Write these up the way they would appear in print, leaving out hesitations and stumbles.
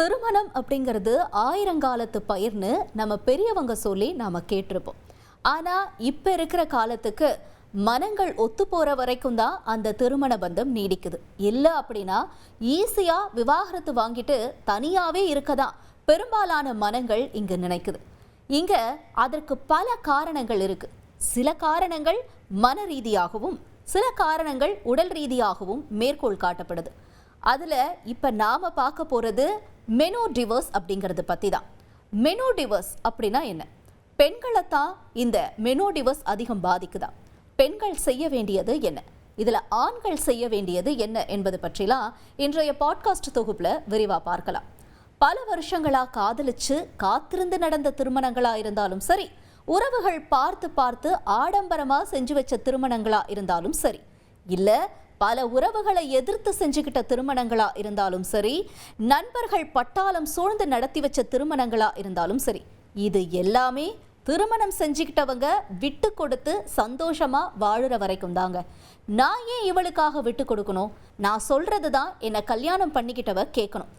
திருமணம் அப்படிங்கிறது ஆயிரங்காலத்து பயிர்னு நம்ம பெரியவங்க சொல்லி நாம கேட்டிருப்போம். ஆனா இப்ப இருக்கிற காலத்துக்கு மனங்கள் ஒத்து போற வரைக்கும் தான் அந்த திருமண பந்தம் நீடிக்குது. இல்லை அப்படின்னா ஈஸியா விவாகரத்து வாங்கிட்டு தனியாவே இருக்கதான் பெரும்பாலான மனங்கள் இங்கு நினைக்குது. இங்க அதற்கு பல காரணங்கள் இருக்கு. சில காரணங்கள் மன ரீதியாகவும் சில காரணங்கள் உடல் ரீதியாகவும் மேற்கோள் காட்டப்படுது. அதுல இப்ப நாம பார்க்க போறது மெனோ டிவோர்ஸ் அப்படிங்கிறது பத்தி தான். மெனோ டிவோர்ஸ் அப்படின்னா என்ன? பெண்களை தான் இந்த மெனோ டிவோர்ஸ் அதிகம் பாதிக்குதா? பெண்கள் செய்ய வேண்டியது என்ன, இதுல ஆண்கள் செய்ய வேண்டியது என்ன என்பது பற்றிலாம் இன்றைய பாட்காஸ்ட் தொகுப்புல விரிவா பார்க்கலாம். பல வருஷங்களா காதலிச்சு காத்திருந்து நடந்த திருமணங்களா இருந்தாலும் சரி, உறவுகள் பார்த்து பார்த்து ஆடம்பரமா செஞ்சு வச்ச திருமணங்களா இருந்தாலும் சரி, இல்ல பல உறவுகளை எதிர்த்து செஞ்சுக்கிட்ட திருமணங்களா இருந்தாலும் சரி, நண்பர்கள் பட்டாளம் சூழ்ந்து நடத்தி வச்ச திருமணங்களா இருந்தாலும் சரி, இது எல்லாமே திருமணம் செஞ்சுக்கிட்டவங்க விட்டு கொடுத்து சந்தோஷமா வாழுற வரைக்கும் தாங்க. நான் ஏன் இவளுக்காக விட்டு கொடுக்கணும்? நான் சொல்றது தான் என்னை கல்யாணம் பண்ணிக்கிட்டவ கேட்கணும்.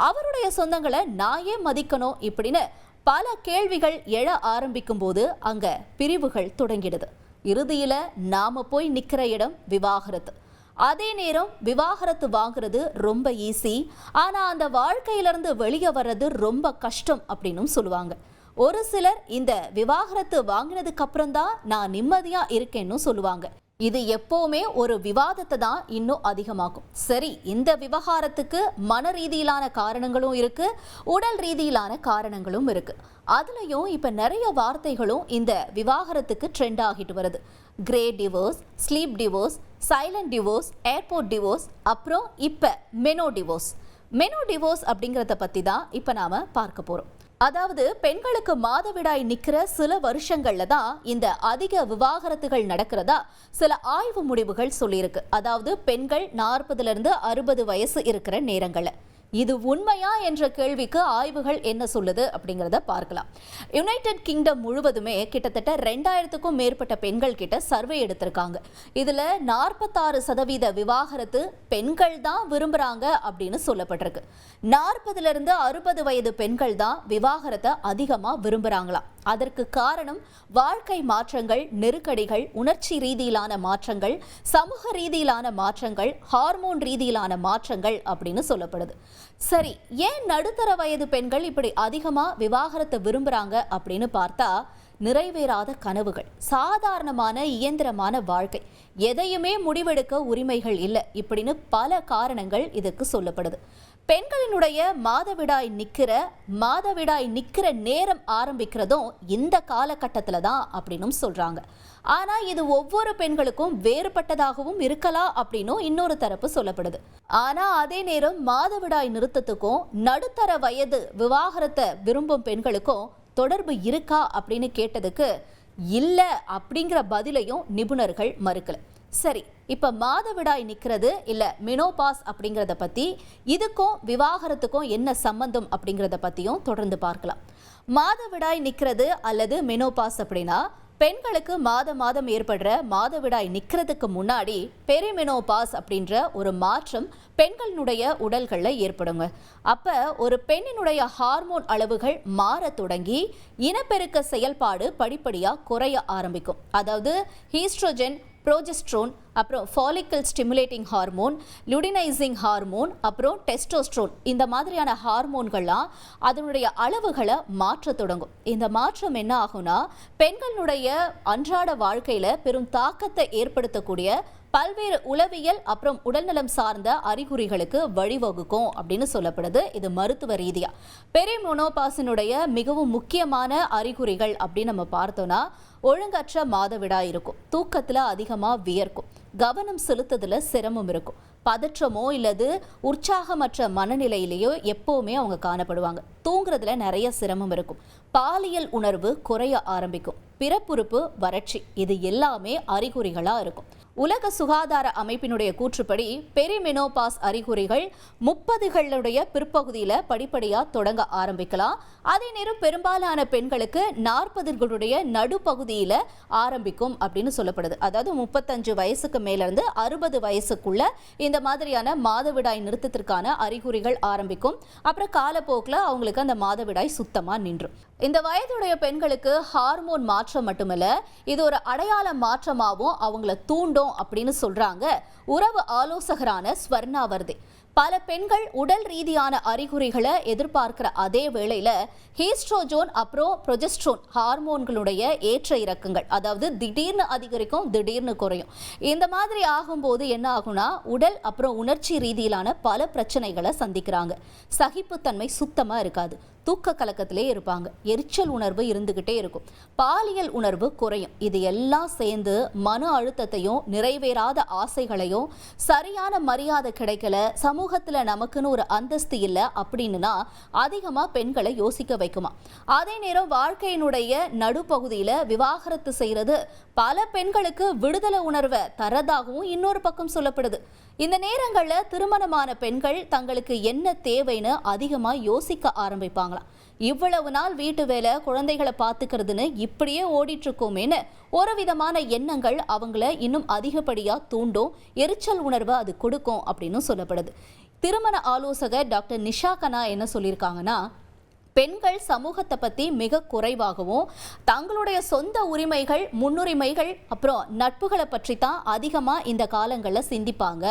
அவருடைய சொந்தங்களை நான் ஏன் மதிக்கணும்? இப்படின்னு பல கேள்விகள் எழ ஆரம்பிக்கும் போது அங்க பிரிவுகள் தொடங்கிடுது. இறுதியில நாம போய் நிக்கிற இடம் விவாகரத்து. அதே நேரம் விவாகரத்து வாங்குறது ரொம்ப ஈஸி, ஆனா அந்த வாழ்க்கையிலிருந்து வெளியே வர்றது ரொம்ப கஷ்டம் அப்படின்னு சொல்லுவாங்க. ஒரு சிலர் இந்த விவாகரத்து வாங்கினதுக்கு அப்புறம் தான் நான் நிம்மதியா இருக்கேன்னு சொல்லுவாங்க. இது எப்பவுமே ஒரு விவாதத்தை தான் இன்னும் அதிகமாக்கும். சரி, இந்த விவகாரத்துக்கு மன ரீதியிலான காரணங்களும் இருக்கு, உடல் ரீதியிலான காரணங்களும் இருக்கு. அதுலயும் இப்ப நிறைய வார்த்தைகளும் இந்த விவாகரத்துக்கு ட்ரெண்ட் ஆகிட்டு வருது. Grey divorce, sleep divorce, silent divorce, airport divorce, அப்புறம் இப்ப மெனோ டிவோர்ஸ். மெனோ டிவோர்ஸ் அப்படிங்கிறத பத்தி தான் இப்ப நாம பார்க்க போறோம். அதாவது பெண்களுக்கு மாதவிடாய் நிக்கிற சில வருஷங்கள்ல தான் இந்த அதிக விவாகரத்துகள் நடக்கிறதா சில ஆய்வு முடிவுகள் சொல்லியிருக்கு. அதாவது பெண்கள் 40 to 60 வயசு இருக்கிற நேரங்கள்ல. இது உண்மையா என்ற கேள்விக்கு ஆய்வுகள் என்ன சொல்லுது அப்படிங்கிறத பார்க்கலாம். யுனைடெட் கிங்டம் முழுவதுமே கிட்டத்தட்ட 2000க்கும் மேற்பட்ட பெண்கள் கிட்ட சர்வே எடுத்திருக்காங்க. இதுல 46% விவாகரத்து பெண்கள் தான் விரும்புறாங்க அப்படின்னு சொல்லப்பட்டிருக்கு. 40 to 60 வயது பெண்கள் தான் விவாகரத்தை அதிகமா விரும்புறாங்களாம். அதற்கு காரணம் வாழ்க்கை மாற்றங்கள், நெருக்கடிகள், உணர்ச்சி ரீதியிலான மாற்றங்கள், சமூக ரீதியிலான மாற்றங்கள், ஹார்மோன் ரீதியிலான மாற்றங்கள் அப்படின்னு சொல்லப்படுது. சரி, ஏன் நடுத்தர வயது பெண்கள் இப்படி அதிகமா விவாகரத்தை விரும்புறாங்க அப்படின்னு பார்த்தா, நிறைவேறாத கனவுகள், சாதாரணமான இயந்திரமான வாழ்க்கை, எதையுமே முடிவெடுக்க உரிமைகள் இல்லை, இப்படின்னு பல காரணங்கள் இதுக்கு சொல்லப்படுது. பெண்களினுடைய மாதவிடாய் நிக்கிற நேரம் ஆரம்பிக்கிறதும் இந்த காலகட்டத்தில் தான் அப்படின்னு சொல்றாங்க. ஆனா இது ஒவ்வொரு பெண்களுக்கும் வேறுபட்டதாகவும் இருக்கலாம் அப்படின்னும் இன்னொரு தரப்பு சொல்லப்படுது. ஆனா அதே நேரம் மாதவிடாய் நிறுத்தத்துக்கும் நடுத்தர வயது விவாகரத்தை விரும்பும் பெண்களுக்கும் தொடர்பு இருக்கா அப்படின்னு கேட்டதுக்கு இல்ல அப்படிங்கிற பதிலையும் நிபுணர்கள் மறுக்கல. சரி, இப்ப மாதவிடாய் நிக்கிறது இல்ல மெனோபாஸ் அப்படிங்கிறத பத்தி, இதுக்கும் விவாகரத்துக்கும் என்ன சம்பந்தம் அப்படிங்கிறத பத்தியும் தொடர்ந்து பார்க்கலாம். மாதவிடாய் நிக்கிறது அல்லது மெனோபாஸ் அப்படின்னா பெண்களுக்கு மாதம் ஏற்படுற மாதவிடாய் நிக்கிறதுக்கு முன்னாடி பெரிமெனோபாஸ் அப்படின்ற ஒரு மாற்றம் பெண்களினுடைய உடல்கள்ல ஏற்படுங்க. அப்ப ஒரு பெண்ணினுடைய ஹார்மோன் அளவுகள் மாற தொடங்கி இனப்பெருக்க செயல்பாடு படிப்படியா குறைய ஆரம்பிக்கும். அதாவது ஈஸ்ட்ரோஜன், ப்ரோஜெஸ்ட்ரோன், அப்புறம் ஃபாலிக்கல் ஸ்டிமுலேட்டிங் ஹார்மோன், லுடினைசிங் ஹார்மோன், அப்புறம் டெஸ்டோஸ்ட்ரோன், இந்த மாதிரியான ஹார்மோன்கள்லாம் அதனுடைய அளவுகளை மாற்ற தொடங்கும். இந்த மாற்றம் என்ன ஆகும்னா பெண்களுடைய அன்றாட வாழ்க்கையில பெரும் தாக்கத்தை ஏற்படுத்தக்கூடிய பல்வேறு உளவியல் அப்புறம் உடல்நலம் சார்ந்த அறிகுறிகளுக்கு வழிவகுக்கும் அப்படின்னு சொல்லப்படுது. இது மருத்துவ ரீதியா பெரிமெனோபாஸினுடைய மிகவும் முக்கியமான அறிகுறிகள் அப்படின்னு நம்ம பார்த்தோம்னா, ஒழுங்கற்ற மாதவிடாய் இருக்கும், தூக்கத்துல அதிகமா வியர்க்கும், கவனம் செலுத்துறதுல சிரமம் இருக்கும், பதற்றமோ இல்லது உற்சாகமற்ற மனநிலையிலேயோ எப்பவுமே அவங்க காணப்படுவாங்க, தூங்குறதுல நிறைய சிரமம் இருக்கும், பாலியல் உணர்வு குறைய ஆரம்பிக்கும், பிறப்புறுப்பு வறட்சி, இது எல்லாமே அறிகுறிகளா இருக்கும். உலக சுகாதார அமைப்பினுடைய கூற்றுப்படி பெரிமெனோபாஸ் அறிகுறிகள் 30களுடைய பிற்பகுதியில படிப்படியா தொடங்க ஆரம்பிக்கலாம். அதே நேரம் பெரும்பாலான பெண்களுக்கு 40களுடைய நடுப்பகுதியில ஆரம்பிக்கும் அப்படின்னு சொல்லப்படுது. அதாவது 35 வயசுக்கு மேல இருந்து 60 வயசுக்குள்ள இந்த மாதிரியான மாதவிடாய் நிறுத்தத்திற்கான அறிகுறிகள் ஆரம்பிக்கும். அப்புறம் காலப்போக்கில் அவங்களுக்கு அந்த மாதவிடாய் சுத்தமா நின்றும். இந்த வயதுடைய பெண்களுக்கு ஹார்மோன் மாற்றம் மட்டுமல்ல, இது ஒரு அடையாள மாற்றமாகவும் அவங்கள தூண்டும் அப்படின்னு சொல்றாங்க உறவு ஆலோசகரான ஸ்வர்ணாவர்தே. பல பெண்கள் உடல் ரீதியான அறிகுறிகளை எதிர்பார்க்கிற அதே வேளையில ஹீஸ்ட்ரோஜோன் அப்புறம் ப்ரொஜெஸ்ட்ரோன் ஹார்மோன்களுடைய ஏற்ற இறக்கங்கள், அதாவது திடீர்னு அதிகரிக்கும் திடீர்னு குறையும். இந்த மாதிரி ஆகும்போது என்ன ஆகும்னா உடல் அப்புறம் உணர்ச்சி ரீதியிலான பல பிரச்சனைகளை சந்திக்கிறாங்க. சகிப்புத்தன்மை சுத்தமா இருக்காது, தூக்க கலக்கத்திலே இருப்பாங்க, எரிச்சல் உணர்வு இருந்துகிட்டே இருக்கும், பாலியல் உணர்வு குறையும். இது எல்லாம் சேர்ந்து மன அழுத்தத்தையும் நிறைவேறாத ஆசைகளையும், சரியான மரியாதை கிடைக்கல, சமூகத்துல நமக்குன்னு ஒரு அந்தஸ்து இல்லை அப்படின்னா அதிகமா பெண்களை யோசிக்க வைக்குமா. அதே நேரம் வாழ்க்கையினுடைய நடுப்பகுதியில விவாகரத்து செய்யறது பல பெண்களுக்கு விடுதலை உணர்வை தரதாகவும் இன்னொரு பக்கம் சொல்லப்படுது. இந்த நேரங்களில் திருமணமான பெண்கள் தங்களுக்கு என்ன தேவைன்னு அதிகமா யோசிக்க ஆரம்பிப்பாங்களாம். இவ்வளவு நாள் வீட்டு வேலை, குழந்தைகளை பார்த்துக்கிறதுன்னு இப்படியே ஓடிட்டு இருக்கோமேன்னு ஒரு விதமான எண்ணங்கள் அவங்கள இன்னும் அதிகப்படியா தூண்டும், எரிச்சல் உணர்வை அது கொடுக்கும் அப்படின்னு சொல்லப்படுது. திருமண ஆலோசகர் டாக்டர் நிஷா கனா என்ன சொல்லியிருக்காங்கன்னா, பெண்கள் சமூகத்தை பற்றி மிக குறைவாகவும் தங்களுடைய சொந்த உரிமைகள், முன்னுரிமைகள் அப்புறம் நட்புகளை பற்றி தான் அதிகமாக இந்த காலங்களில் சிந்திப்பாங்க.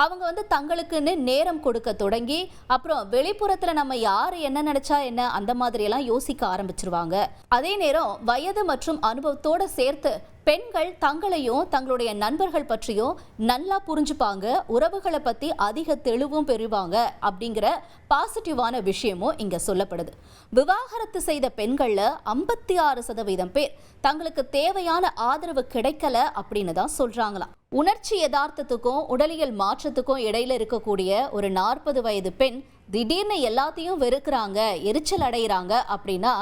அவங்க தங்களுக்குன்னு நேரம் கொடுக்க தொடங்கி அப்புறம் வெளிப்புறத்தில் நம்ம யார் என்ன நினைச்சா என்ன அந்த மாதிரியெல்லாம் யோசிக்க ஆரம்பிச்சிருவாங்க. அதே நேரம் வயது மற்றும் அனுபவத்தோடு சேர்த்து பெண்கள் தங்களையும் தங்களுடைய நண்பர்கள் பற்றியும் நல்லா புரிஞ்சுப்பாங்க, உறவுகளை பற்றி அதிக தெளிவும் பெறுவாங்க அப்படிங்கிற பாசிட்டிவான விஷயமும் இங்கே சொல்லப்படுது. விவாகரத்து செய்த பெண்களில் 56% பேர் தங்களுக்கு தேவையான ஆதரவு கிடைக்கல அப்படின்னு தான் சொல்றாங்களாம். உணர்ச்சி யதார்த்தத்துக்கும் உடலியல் மாற்றத்துக்கும் இடையில இருக்கக்கூடிய ஒரு 40 வயது பெண் திடீர்னு எல்லாத்தையும் வெறுக்கிறாங்க, எரிச்சல் அடைகிறாங்க அப்படின்னா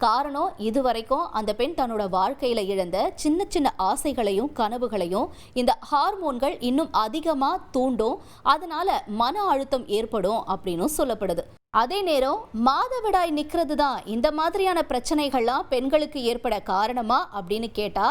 காரணம் இதுவரைக்கும் அந்த பெண் தன்னோட வாழ்க்கையில இழந்த சின்ன சின்ன ஆசைகளையும் கனவுகளையும் இந்த ஹார்மோன்கள் இன்னும் அதிகமா தூண்டும், அதனால மன அழுத்தம் ஏற்படும் அப்படின்னு சொல்லப்படுது. அதே நேரம் மாதவிடாய் நிற்கிறது தான் இந்த மாதிரியான பிரச்சனைகள்லாம் பெண்களுக்கு ஏற்பட காரணமா அப்படின்னு கேட்டா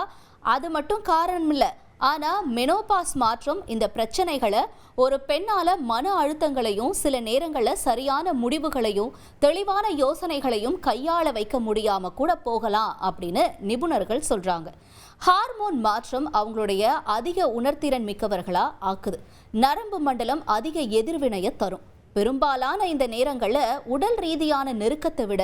அது மட்டும் காரணம் இல்லை. ஆனால் மெனோபாஸ் மாற்றம் இந்த பிரச்சனைகளை ஒரு பெண்ணால் மன அழுத்தங்களையும் சில நேரங்களில் சரியான முடிவுகளையும் தெளிவான யோசனைகளையும் கையாள வைக்க முடியாமல் கூட போகலாம் அப்படின்னு நிபுணர்கள் சொல்கிறாங்க. ஹார்மோன் மாற்றம் அவங்களுடைய அதிக உணர்திறன் மிக்கவர்களாக ஆக்குது, நரம்பு மண்டலம் அதிக எதிர்வினையை தரும். பெரும்பாலான இந்த நேரங்களில் உடல் ரீதியான நெருக்கத்தை விட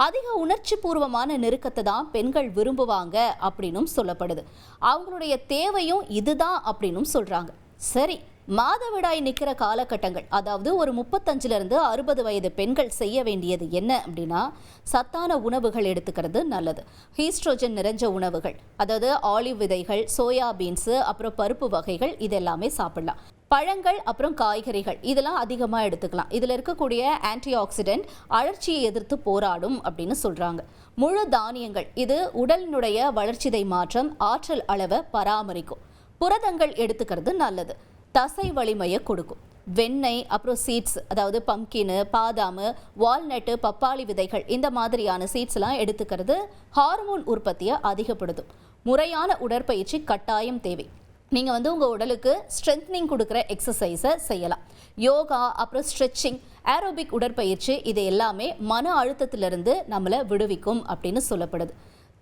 அதிக உணர்ச்சி பூர்வமான நெருக்கத்தை தான் பெண்கள் விரும்புவாங்க அப்படின்னும் சொல்லப்படுது. அவங்களுடைய தேவையும் இதுதான் அப்படின்னும் சொல்றாங்க. சரி, மாதவிடாய் நிற்கிற காலகட்டங்கள், அதாவது ஒரு 35லிருந்து 60 வயது பெண்கள் செய்ய வேண்டியது என்ன அப்படின்னா, சத்தான உணவுகள் எடுத்துக்கிறது நல்லது. ஹீஸ்ட்ரோஜன் நிறைஞ்ச உணவுகள், அதாவது ஆலிவ் விதைகள், சோயா பீன்ஸு, அப்புறம் பருப்பு வகைகள், இதெல்லாமே சாப்பிடலாம். பழங்கள் அப்புறம் காய்கறிகள் இதெல்லாம் அதிகமாக எடுத்துக்கலாம். இதில் இருக்கக்கூடிய ஆன்டி ஆக்சிடென்ட் அழற்சியை எதிர்த்து போராடும் அப்படின்னு சொல்கிறாங்க. முழு தானியங்கள், இது உடலினுடைய வளர்ச்சிதை மாற்றம், ஆற்றல் அளவை பராமரிக்கும். புரதங்கள் எடுத்துக்கிறது நல்லது, தசை வலிமையை கொடுக்கும். வெண்ணெய் அப்புறம் சீட்ஸ், அதாவது பம்கின், பாதாம், வால்நட்டு, பப்பாளி விதைகள், இந்த மாதிரியான சீட்ஸ்லாம் எடுத்துக்கிறது ஹார்மோன் உற்பத்தியை அதிகப்படுத்தும். முறையான உடற்பயிற்சி கட்டாயம் தேவை. நீங்கள் உங்கள் உடலுக்கு ஸ்ட்ரென்த்னிங் கொடுக்குற எக்ஸசைஸை செய்யலாம். யோகா அப்புறம் ஸ்ட்ரெச்சிங், ஏரோபிக் உடற்பயிற்சி, இது எல்லாமே மன அழுத்தத்திலிருந்து நம்மளை விடுவிக்கும் அப்படின்னு சொல்லப்படுது.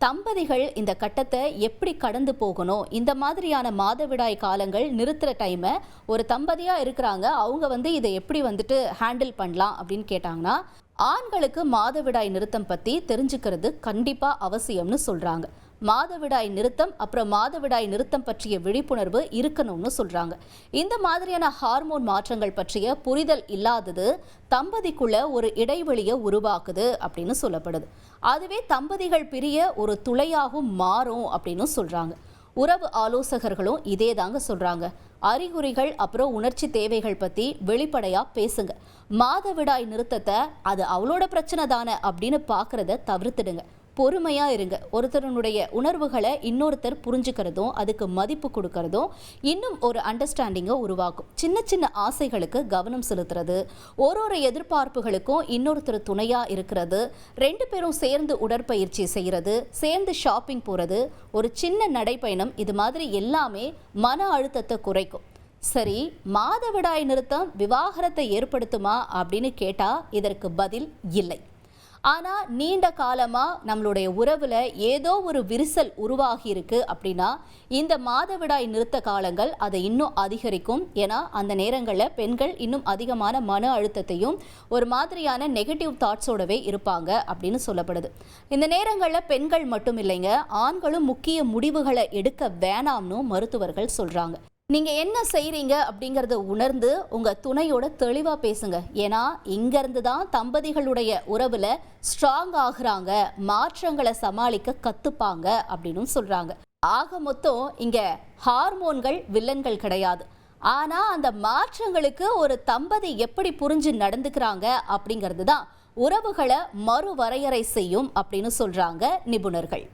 தம்பதிகள் இந்த கட்டத்தை எப்படி கடந்து போகணும், இந்த மாதிரியான மாதவிடாய் காலங்கள் நிறுத்துகிற டைமை ஒரு தம்பதியாக இருக்கிறாங்க, அவங்க இதை எப்படி ஹேண்டில் பண்ணலாம் அப்படின்னு கேட்டாங்கன்னா, ஆண்களுக்கு மாதவிடாய் நிறுத்தம் பற்றி தெரிஞ்சுக்கிறது கண்டிப்பாக அவசியம்னு சொல்கிறாங்க. மாதவிடாய் நிறுத்தம் அப்புறம் மாதவிடாய் நிறுத்தம் பற்றிய விழிப்புணர்வு இருக்கணும்னு சொல்றாங்க. இந்த மாதிரியான ஹார்மோன் மாற்றங்கள் பற்றிய புரிதல் இல்லாதது தம்பதிக்குள்ள ஒரு இடைவெளியை உருவாக்குது அப்படின்னு சொல்லப்படுது. அதுவே தம்பதிகள் பிரிய ஒரு துளையாகவும் மாறும் அப்படின்னு சொல்றாங்க. உறவு ஆலோசகர்களும் இதே தாங்க சொல்றாங்க. அறிகுறிகள் அப்புறம் உணர்ச்சி தேவைகள் பத்தி வெளிப்படையா பேசுங்க. மாதவிடாய் நிறுத்தத்தை அது அவளோட பிரச்சனை தானே அப்படின்னு பாக்குறத தவிர்த்துடுங்க. பொறுமையாக இருங்க. ஒருத்தருடைய உணர்வுகளை இன்னொருத்தர் புரிஞ்சுக்கிறதும் அதுக்கு மதிப்பு கொடுக்கறதும் இன்னும் ஒரு அண்டர்ஸ்டாண்டிங்கை உருவாக்கும். சின்ன சின்ன ஆசைகளுக்கு கவனம் செலுத்துறது, ஒரு எதிர்பார்ப்புகளுக்கும் இன்னொருத்தர் துணையாக இருக்கிறது, 2 பேரும் சேர்ந்து உடற்பயிற்சி செய்கிறது, சேர்ந்து ஷாப்பிங் போகிறது, ஒரு சின்ன நடைப்பயணம், இது மாதிரி எல்லாமே மன அழுத்தத்தை குறைக்கும். சரி, மாதவிடாய் நிறுத்தம் விவாகரத்தை ஏற்படுத்துமா அப்படின்னு கேட்டால் இதற்கு பதில் இல்லை. ஆனால் நீண்ட காலமாக நம்மளுடைய உறவில் ஏதோ ஒரு விரிசல் உருவாகி இருக்கு அப்படின்னா இந்த மாதவிடாய் நிறுத்த காலங்கள் அதை இன்னும் அதிகரிக்கும். ஏன்னா அந்த நேரங்களில் பெண்கள் இன்னும் அதிகமான மன அழுத்தத்தையும் ஒரு மாதிரியான நெகட்டிவ் தாட்ஸோடவே இருப்பாங்க அப்படின்னு சொல்லப்படுது. இந்த நேரங்களில் பெண்கள் மட்டும் இல்லைங்க, ஆண்களும் முக்கிய முடிவுகளை எடுக்க வேணாம்னு மருத்துவர்கள் சொல்கிறாங்க. நீங்கள் என்ன செய்கிறீங்க அப்படிங்கிறத உணர்ந்து உங்கள் துணையோட தெளிவாக பேசுங்க. ஏன்னா இங்கேருந்து தான் தம்பதிகளுடைய உறவில் ஸ்ட்ராங் ஆகுறாங்க, மாற்றங்களை சமாளிக்க கற்றுப்பாங்க அப்படின்னு சொல்கிறாங்க. ஆக மொத்தம் இங்கே ஹார்மோன்கள் வில்லன்கள் கிடையாது. ஆனால் அந்த மாற்றங்களுக்கு ஒரு தம்பதி எப்படி புரிஞ்சு நடந்துக்கிறாங்க அப்படிங்கிறது தான் உறவுகளை மறுவரையறை செய்யும் அப்படின்னு சொல்கிறாங்க நிபுணர்கள்.